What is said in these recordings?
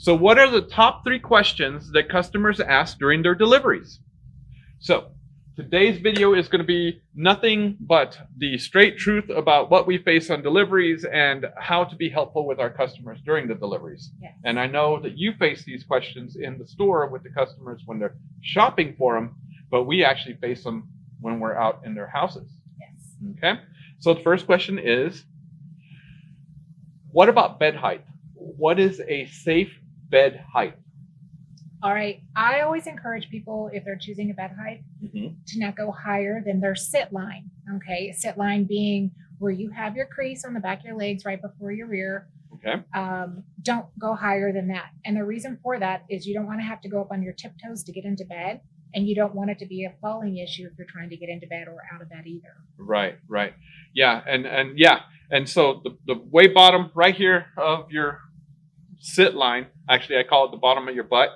So what are the top 3 questions that customers ask during their deliveries? So today's video is going to be nothing but the straight truth about what we face on deliveries and how to be helpful with our customers during the deliveries. Yes. And I know that you face these questions in the store with the customers when they're shopping for them, but we actually face them when we're out in their houses. Yes. Okay? So the first question is, what about bed height? What is a safe bed height? All right. I always encourage people, if they're choosing a bed height, to not go higher than their sit line. Okay. Sit line being where you have your crease on the back of your legs right before your rear. Okay. Don't go higher than that. And the reason for that is you don't want to have to go up on your tiptoes to get into bed. And you don't want it to be a falling issue if you're trying to get into bed or out of bed either. Right. Yeah. And so the way bottom right here of your sit line, actually I call it the bottom of your butt.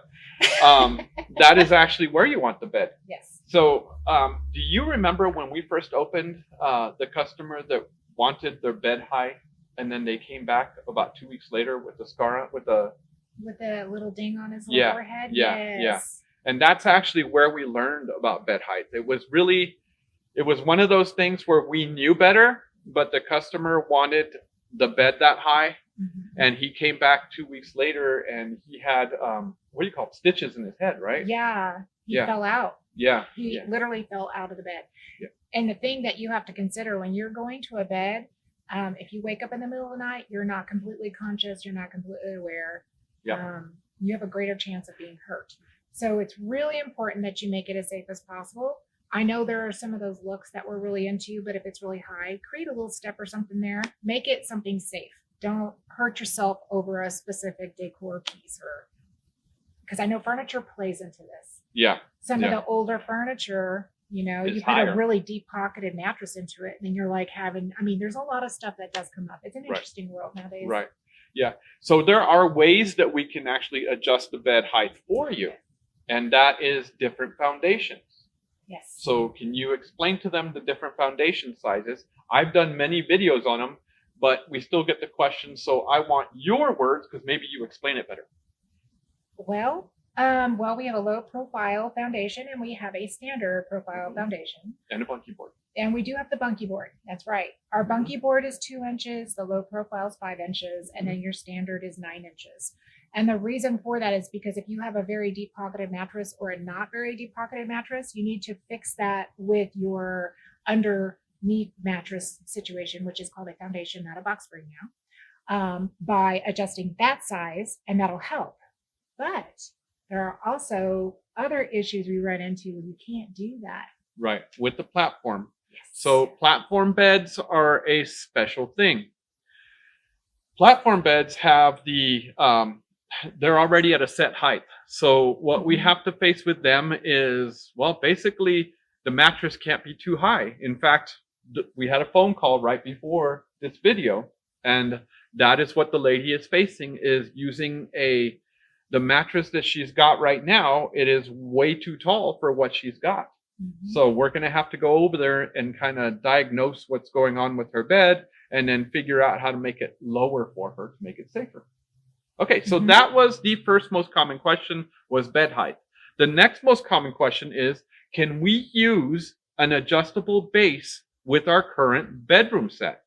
That is actually where you want the bed. Yes. So do you remember when we first opened the customer that wanted their bed high, and then they came back about 2 weeks later with the scar with the little ding on his little forehead? Yeah. And that's actually where we learned about bed height. It was one of those things where we knew better, but the customer wanted the bed that high. And he came back 2 weeks later and he had, what do you call it? Stitches in his head, right? Yeah. He fell out. Yeah. He literally fell out of the bed. Yeah. And the thing that you have to consider when you're going to a bed, if you wake up in the middle of the night, you're not completely conscious, you're not completely aware. Yeah. You have a greater chance of being hurt. So it's really important that you make it as safe as possible. I know there are some of those looks that we're really into, but if it's really high, create a little step or something there. Make it something safe. Don't hurt yourself over a specific decor piece, or because I know furniture plays into this. Yeah. Some of the older furniture, you It's put higher. a really deep pocketed mattress into it, and then you're like there's a lot of stuff that does come up. It's an interesting world nowadays. Right. Yeah. So there are ways that we can actually adjust the bed height for you, and that is different foundations. Yes. So can you explain to them the different foundation sizes? I've done many videos on them, but we still get the question. So I want your words because maybe you explain it better. Well, we have a low profile foundation and we have a standard profile foundation. And a bunkie board. And we do have the bunkie board. That's right. Our bunkie board is 2 inches, the low profile is 5 inches, and then your standard is 9 inches. And the reason for that is because if you have a very deep pocketed mattress or a not very deep pocketed mattress, you need to fix that with your underneath mattress situation, which is called a foundation, not a box spring now, by adjusting that size, and that'll help. But there are also other issues we run into when you can't do that. Right, with the platform. Yes. So platform beds are a special thing. Platform beds have they're already at a set height. So what we have to face with them is, well, basically the mattress can't be too high. In fact, we had a phone call right before this video, and that is what the lady is facing, is using the mattress that she's got right now. It is way too tall for what she's got. So we're going to have to go over there and kind of diagnose what's going on with her bed and then figure out how to make it lower for her to make it safer. Okay, so that was the first most common question, was bed height. The next most common question is, can we use an adjustable base with our current bedroom set?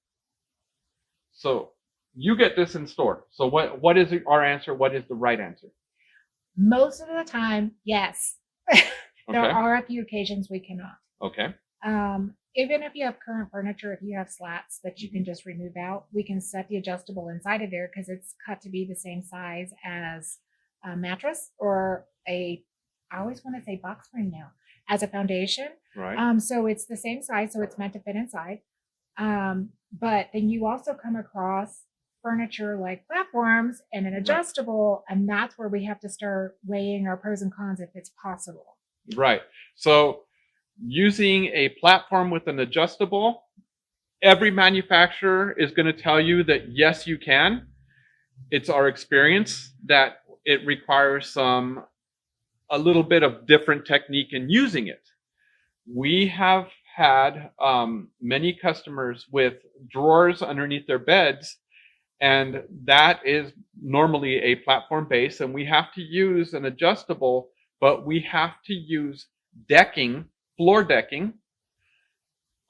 So you get this in store. So what is our answer? What is the right answer? Most of the time, yes. There are a few occasions we cannot. Okay. Even if you have current furniture, if you have slats that you can just remove out, we can set the adjustable inside of there because it's cut to be the same size as a mattress or I always want to say box spring now, as a foundation. Right. So it's the same size, so it's meant to fit inside. But then you also come across furniture like platforms and an adjustable, and that's where we have to start weighing our pros and cons if it's possible. Right. So using a platform with an adjustable, every manufacturer is going to tell you that yes, you can. It's our experience that it requires a little bit of different technique in using it. We have had many customers with drawers underneath their beds, And that is normally a platform base, and we have to use an adjustable, but we have to use decking, floor decking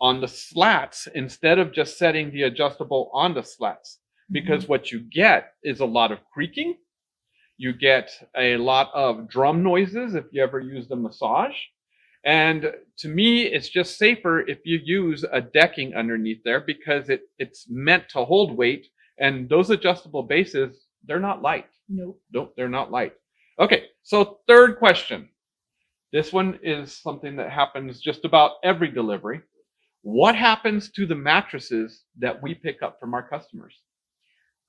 on the slats instead of just setting the adjustable on the slats. Because what you get is a lot of creaking. You get a lot of drum noises if you ever use the massage. And to me, it's just safer if you use a decking underneath there because it's meant to hold weight. And those adjustable bases, they're not light. Nope. Nope, they're not light. Okay, so third question. This one is something that happens just about every delivery. What happens to the mattresses that we pick up from our customers?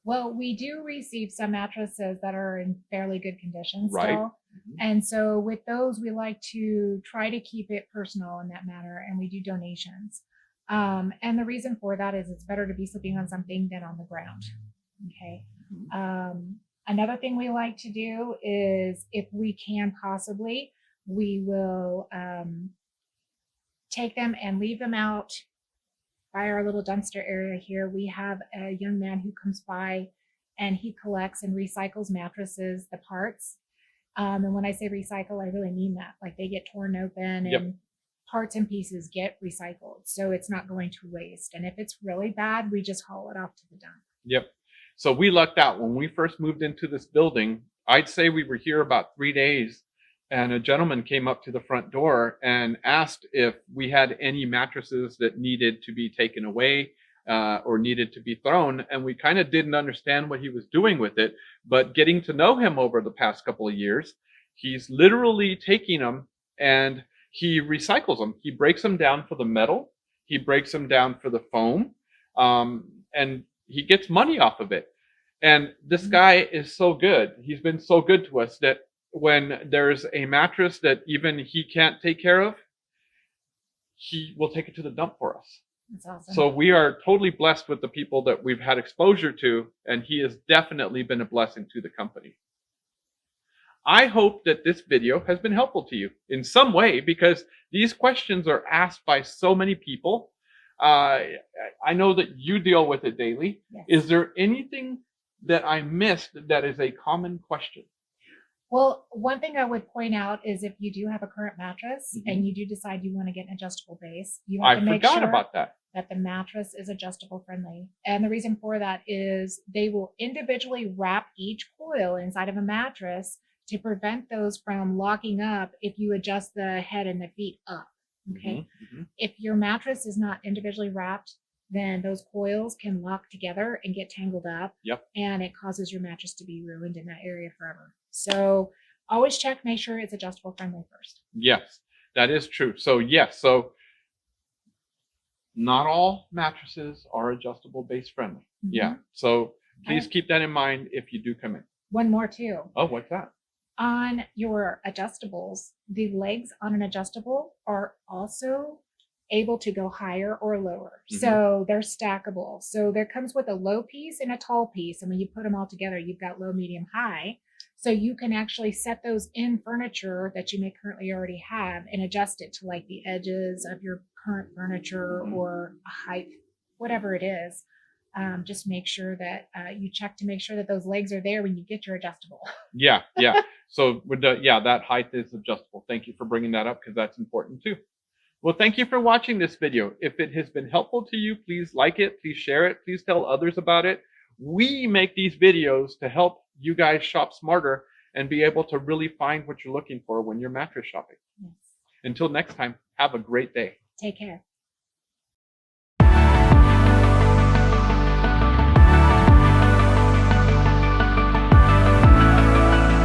Well, we do receive some mattresses that are in fairly good condition Right. still. And so with those, we like to try to keep it personal in that manner, and we do donations. And the reason for that is it's better to be sleeping on something than on the ground. Okay. Another thing we like to do is if we can possibly, we will take them and leave them out by our little dumpster area here. We have a young man who comes by and he collects and recycles mattresses, the parts. And when I say recycle, I really mean that. Like they get torn open and parts and pieces get recycled. So it's not going to waste. And if it's really bad, we just haul it off to the dump. Yep. So we lucked out. When we first moved into this building, I'd say we were here about 3 days, and a gentleman came up to the front door and asked if we had any mattresses that needed to be taken away or needed to be thrown. And we kind of didn't understand what he was doing with it. But getting to know him over the past couple of years, he's literally taking them and he recycles them. He breaks them down for the metal. He breaks them down for the foam. And he gets money off of it. And this guy is so good. He's been so good to us that when there's a mattress that even he can't take care of, he will take it to the dump for us. That's awesome. So we are totally blessed with the people that we've had exposure to, and he has definitely been a blessing to the company. I hope that this video has been helpful to you in some way because these questions are asked by so many people. I know that you deal with it daily. Yes. Is there anything that I missed that is a common question? Well, one thing I would point out is if you do have a current mattress and you do decide you want to get an adjustable base, you have to make sure about that. that the mattress is adjustable friendly. And the reason for that is they will individually wrap each coil inside of a mattress to prevent those from locking up if you adjust the head and the feet up. Okay. If your mattress is not individually wrapped, then those coils can lock together and get tangled up. Yep. And it causes your mattress to be ruined in that area forever. So always check, make sure it's adjustable friendly first. Yes, that is true. So yes, so not all mattresses are adjustable base friendly. Yeah. So please keep that in mind if you do come in. One more too. Oh, what's that? On your adjustables, the legs on an adjustable are also able to go higher or lower. So they're stackable. So there comes with a low piece and a tall piece. And when you put them all together, you've got low, medium, high. So you can actually set those in furniture that you may currently already have and adjust it to like the edges of your current furniture or a height, whatever it is. Just make sure that you check to make sure that those legs are there when you get your adjustable. Yeah. So with that height is adjustable. Thank you for bringing that up because that's important too. Well, thank you for watching this video. If it has been helpful to you, please like it, please share it, please tell others about it. We make these videos to help you guys shop smarter and be able to really find what you're looking for when you're mattress shopping. Yes. Until next time, have a great day. Take care.